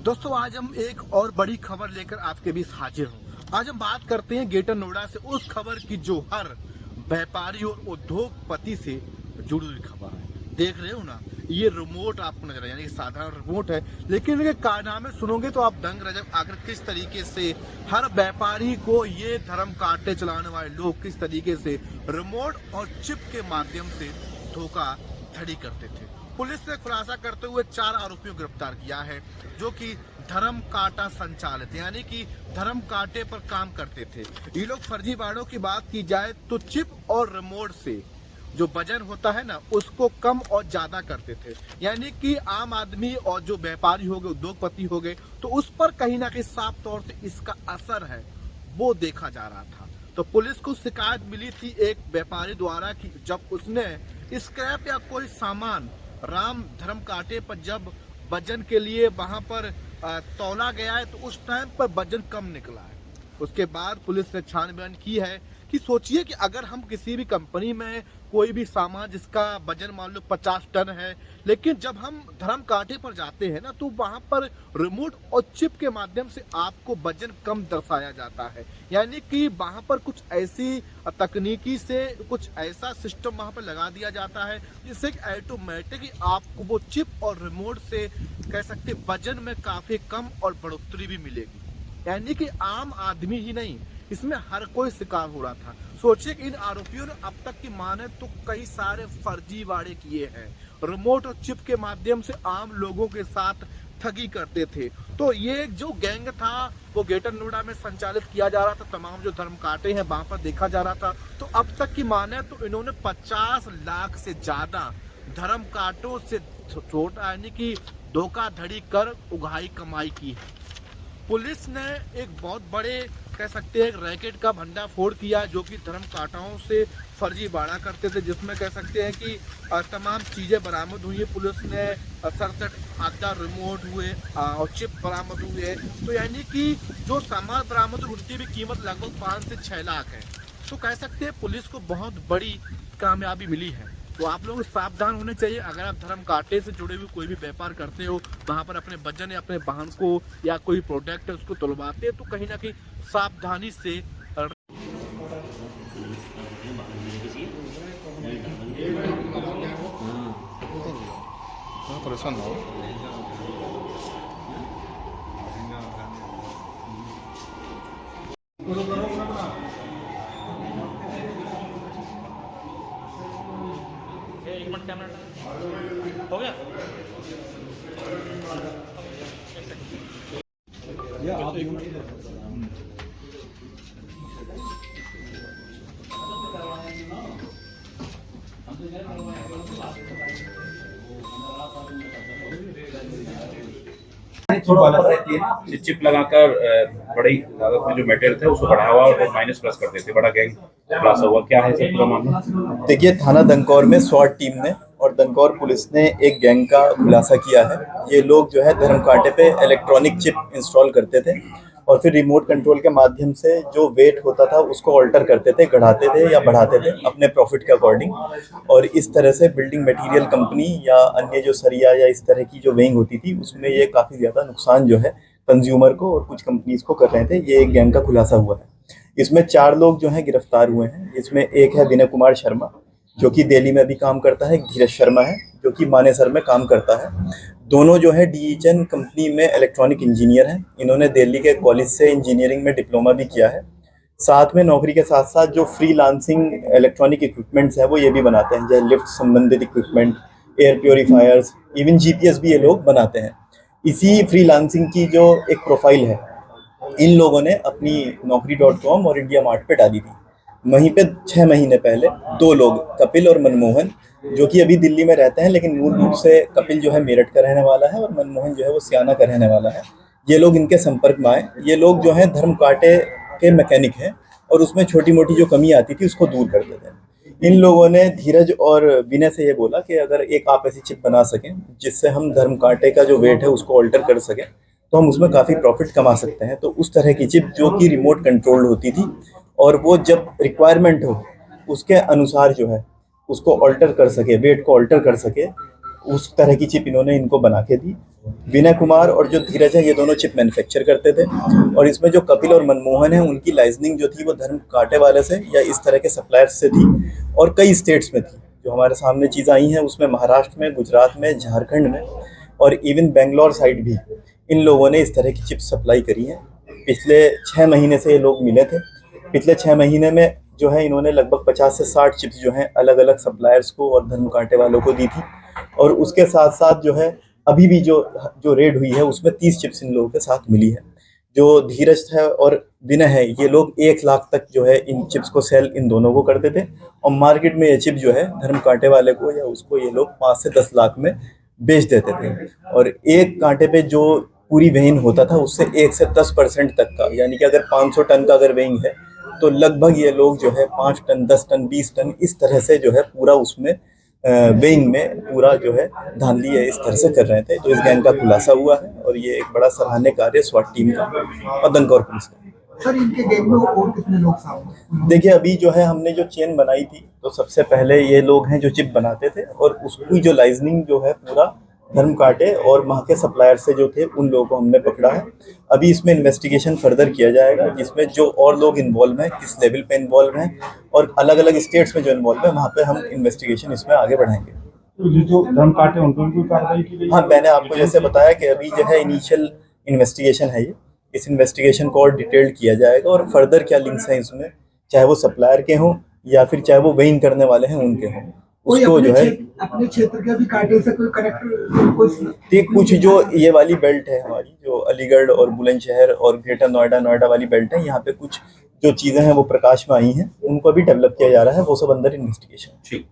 दोस्तों आज हम एक और बड़ी खबर लेकर आपके बीच हाजिर हूँ। आज हम बात करते हैं ग्रेटर नोएडा से उस खबर की जो हर व्यापारी और उद्योगपति से जुड़ी हुई खबर है। देख रहे हो ना, ये रिमोट आपको नजर आए, यानी साधारण रिमोट है, लेकिन इनके कारनामे सुनोगे तो आप दंग रह जाओगे। आखिर किस तरीके से हर व्यापारी को ये धर्म कांटे चलाने वाले लोग किस तरीके से रिमोट और चिप के माध्यम से धोखाधड़ी करते थे। पुलिस ने खुलासा करते हुए 4 आरोपियों को गिरफ्तार किया है जो कि धर्म कांटा संचालित यानी कि धर्म कांटे पर काम करते थे। ये लोग फर्जीवाड़ों की बात की जाए तो चिप और रिमोट से जो वजन होता है ना, उसको कम और ज्यादा करते थे, यानी कि आम आदमी और जो व्यापारी हो गए, उद्योगपति हो गए, तो उस पर कहीं ना कहीं साफ तौर से इसका असर है वो देखा जा रहा था। तो पुलिस को शिकायत मिली थी एक व्यापारी द्वारा कि जब उसने स्क्रैप या कोई सामान राम धर्म कांटे पर जब वजन के लिए वहां पर तौला गया है तो उस टाइम पर वजन कम निकला है। उसके बाद पुलिस ने छानबीन की है कि सोचिए कि अगर हम किसी भी कंपनी में कोई भी सामान जिसका वजन मान लो 50 टन है, लेकिन जब हम धर्म कांटे पर जाते हैं ना तो वहां पर रिमोट और चिप के माध्यम से आपको वजन कम दर्शाया जाता है, यानी कि वहां पर कुछ ऐसी तकनीकी से कुछ ऐसा सिस्टम वहां पर लगा दिया जाता है जिससे ऑटोमेटिक आपको वो चिप और रिमोट से कह सकते वजन में काफी कम और बढ़ोतरी भी मिलेगी। यानी कि आम आदमी ही नहीं, इसमें हर कोई शिकार हो रहा था। सोचिए कि इन आरोपियों ने अब तक की माने तो कई सारे फर्जीवाड़े किए हैं, रिमोट और चिप के माध्यम से आम लोगों के साथ ठगी करते थे। तो ये जो गैंग था वो ग्रेटर नोएडा में संचालित किया जा रहा था, तमाम जो धर्म कांटे हैं वहां पर देखा जा रहा था। तो अब तक की माने तो इन्होंने 50 लाख से ज्यादा धर्म कांटों से छोटा यानी कि धोखाधड़ी कर उगाही कमाई की है। पुलिस ने एक बहुत बड़े कह सकते हैं रैकेट का भंडाफोड़ किया जो कि धर्म कांटाओं से फर्जीवाड़ा करते थे, जिसमें कह सकते हैं कि तमाम चीज़ें बरामद हुई है। पुलिस ने 67 आधा रिमोट हुए और चिप बरामद हुए, तो यानी कि जो सामान बरामद हुई उनकी भी कीमत लगभग 5 से 6 लाख है। तो कह सकते हैं पुलिस को बहुत बड़ी कामयाबी मिली है। तो आप लोग सावधान होने चाहिए। अगर आप धर्म कांटे से जुड़े हुए कोई भी व्यापार करते हो, वहां पर अपने वजन या अपने वाहन को या कोई प्रोडक्ट है उसको तुलवाते हैं, तो कहीं ना कहीं सावधानी से परेशान हो। एक मिनट कैमरा हो गया। या आप चिप लगाकर बड़ी लागत में जो मेटेरियल थे उसको बढ़ाया हुआ और माइनस प्लस करते थे। बड़ा गैंग खुलासा हुआ, क्या है सर पूरा मामला? देखिए, थाना दंकौर में स्वाट टीम ने और दंकौर पुलिस ने एक गैंग का खुलासा किया है। ये लोग जो है धर्म कांटे पे इलेक्ट्रॉनिक चिप इंस्टॉल करते थे और फिर रिमोट कंट्रोल के माध्यम से जो वेट होता था उसको ऑल्टर करते थे, बढ़ाते थे या बढ़ाते थे अपने प्रॉफिट के अकॉर्डिंग। और इस तरह से बिल्डिंग मटेरियल कंपनी या अन्य जो सरिया या इस तरह की जो वेइंग होती थी उसमें ये काफ़ी ज़्यादा नुकसान जो है कंज्यूमर को और कुछ कंपनीज को कर रहे थे। ये एक गैंग का खुलासा हुआ है। इसमें 4 लोग जो हैं गिरफ्तार हुए हैं। इसमें एक है विनय कुमार शर्मा जो कि दिल्ली में भी काम करता है, धीरज शर्मा है जो कि मानेसर में काम करता है। दोनों जो है डीएचएन कंपनी में इलेक्ट्रॉनिक इंजीनियर हैं। इन्होंने दिल्ली के कॉलेज से इंजीनियरिंग में डिप्लोमा भी किया है। साथ में नौकरी के साथ साथ जो फ्रीलांसिंग इलेक्ट्रॉनिक इक्विपमेंट्स है वो ये भी बनाते हैं, जैसे लिफ्ट संबंधित equipment, air purifiers, even GPS भी ये लोग बनाते हैं। इसी फ्रीलांसिंग की जो एक प्रोफाइल है इन लोगों ने अपनी naukri.com और इंडिया मार्ट पे डाली थी। वहीं पे 6 महीने पहले 2 लोग, कपिल और मनमोहन, जो कि अभी दिल्ली में रहते हैं, लेकिन मूल रूप से कपिल जो है मेरठ का रहने वाला है और मनमोहन जो है वो सियाना का रहने वाला है। ये लोग इनके संपर्क में आए। ये लोग जो है धर्म कांटे के मैकेनिक हैं और उसमें छोटी मोटी जो कमी आती थी उसको दूर करते थे। इन लोगों ने धीरज और विनय से ये बोला कि अगर एक आप ऐसी चिप बना सकें जिससे हम धर्म कांटे का जो वेट है उसको ऑल्टर कर सकें तो हम उसमें काफ़ी प्रॉफिट कमा सकते हैं। तो उस तरह की चिप जो कि रिमोट कंट्रोल्ड होती थी और वो जब रिक्वायरमेंट हो उसके अनुसार जो है उसको ऑल्टर कर सके, वेट को ऑल्टर कर सके उस तरह की चिप इन्होंने इनको बना के दी। विनय कुमार और जो धीरज है ये दोनों चिप मैन्युफैक्चर करते थे और इसमें जो कपिल और मनमोहन है उनकी लाइसेंसिंग जो थी वो धर्म कांटे वाले से या इस तरह के सप्लायर्स से थी और कई स्टेट्स में थी। जो हमारे सामने चीज़ आई हैं उसमें महाराष्ट्र में, गुजरात में, झारखंड में और इवन बेंगलोर साइड भी इन लोगों ने इस तरह की चिप्स सप्लाई करी हैं। पिछले 6 महीने से ये लोग मिले थे। पिछले 6 महीने में जो है इन्होंने लगभग 50 से 60 चिप्स जो हैं अलग अलग सप्लायर्स को और धर्म कांटे वालों को दी थी और उसके साथ साथ जो है अभी भी जो रेड हुई है उसमें 30 चिप्स इन लोगों के साथ मिली है। जो धीरज है और विनय है ये लोग 1 लाख तक जो है इन चिप्स को सेल इन दोनों को करते थे और मार्केट में ये चिप जो है धर्म कांटे वाले को या उसको ये लोग 5 से 10 लाख में बेच देते थे और एक कांटे पे जो पूरी वेइंग होता था उससे 1 से 10% तक का, यानी कि अगर 500 टन का अगर वेइंग है तो लगभग ये लोग जो है 5 टन, 10 टन, 20 टन इस तरह से जो है पूरा उसमें वेइंग में पूरा जो है धांधली है इस तरह से कर रहे थे। तो इस गैंग का खुलासा हुआ है और ये एक बड़ा सराहनीय कार्य स्वाट टीम का और दंकौर पुलिस का। सर इनके गैंग में और कितने लोग सामने? देखिए अभी जो है हमने जो चेन बनाई थी तो सबसे पहले ये लोग हैं जो चिप बनाते थे और उसकी जो लाइजनिंग जो है पूरा धर्म कांटे और वहाँ के सप्लायर से जो थे उन लोगों को हमने पकड़ा है। अभी इसमें इन्वेस्टिगेशन फर्दर किया जाएगा जिसमें जो और लोग इन्वॉल्व हैं, किस लेवल पे इन्वॉल्व हैं और अलग अलग स्टेट्स में जो इन्वॉल्व है वहाँ पे हम इन्वेस्टिगेशन इसमें आगे बढ़ाएंगे। तो ये जो धर्म कांटे उन पर भी कार्रवाई की गई? हाँ, मैंने आपको जैसे बताया कि अभी जो है इनिशियल इन्वेस्टिगेशन है ये, इस इन्वेस्टिगेशन को और डिटेल्ड किया जाएगा और फर्दर क्या लिंक्स हैं इसमें, चाहे वो सप्लायर के हों या फिर चाहे वो वेइंग करने वाले हैं उनके हों, उसको जो है अपने क्षेत्र के भी कांटे से कोई कनेक्ट कुछ जो ये वाली बेल्ट है हमारी जो अलीगढ़ और बुलंदशहर और ग्रेटर नोएडा वाली बेल्ट है, यहाँ पे कुछ जो चीज़ें हैं वो प्रकाश में आई हैं, उनको भी डेवलप किया जा रहा है, वो सब अंदर इन्वेस्टिगेशन। ठीक।